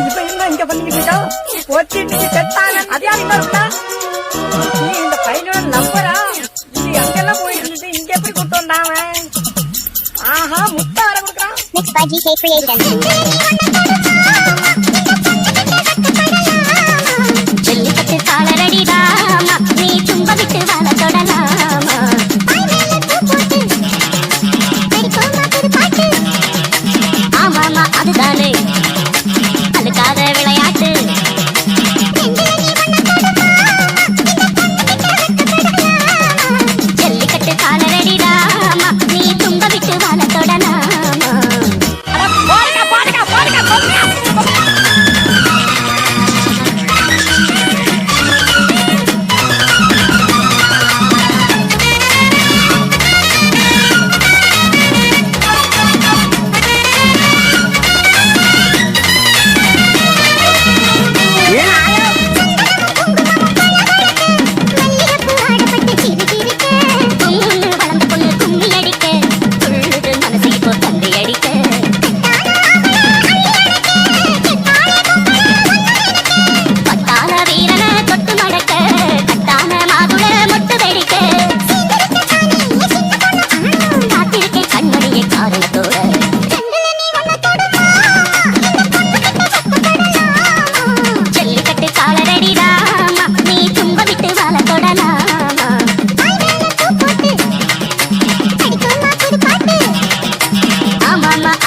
இப்ப என்ன இங்க பண்ணிக்கிட்டு ஒத்திட்டு செத்தாங்க. அது யாரு இருந்தா நீ இந்த பையனோட நம்பரா? இது எங்கெல்லாம் போயிருந்தது, இங்க போய் கூட்டு வந்தாங்க. ஆஹா, முட்டை வர கொடுக்குறான். Mixed by GK Creation. Jallikattu காலரடி Rama, நீ தும்ப விட்டு வாழ தொடலாமா. ஆமாமா அதுதானே அழுக்காத விளையாட்டு. ஜல்லிக்கட்டு காலரடி ராமா, நீ தும்ப விட்டு வாழ தொடலாமா.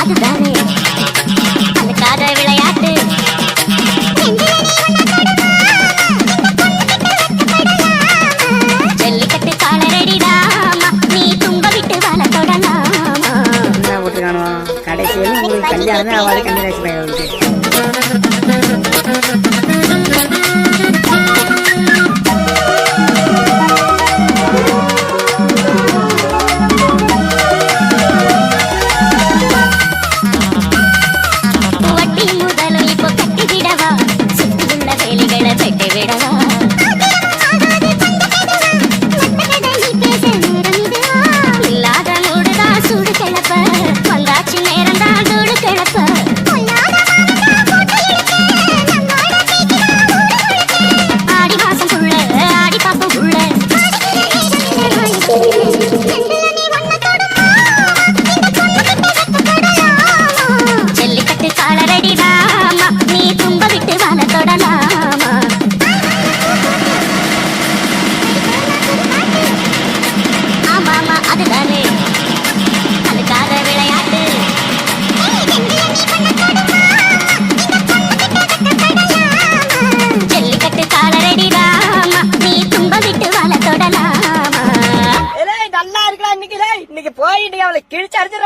அதுதானே அழுக்காத விளையாட்டு. ஜல்லிக்கட்டு காலரடி ராமா, நீ தும்ப விட்டு வாழ தொடலாமா. கடைசியில் உங்களுக்கு கல்யாணமே ஆவாது. கன்னிராசி பையன் ஜல்லிக்கட்டு காலரடி ராமா, நீ தும்ப விட்டு வாழ தொடலாமா. ஆமாமா அதுதானே அழுக்காத விளையாட்டு. ஜல்லிக்கட்டு காலரடி ராமா, நீ தும்ப விட்டு வாழ தொடலாமா. நல்லா இருக்கா? இன்னைக்கு போய் அவளை கிழிச்சு அடிச்சிட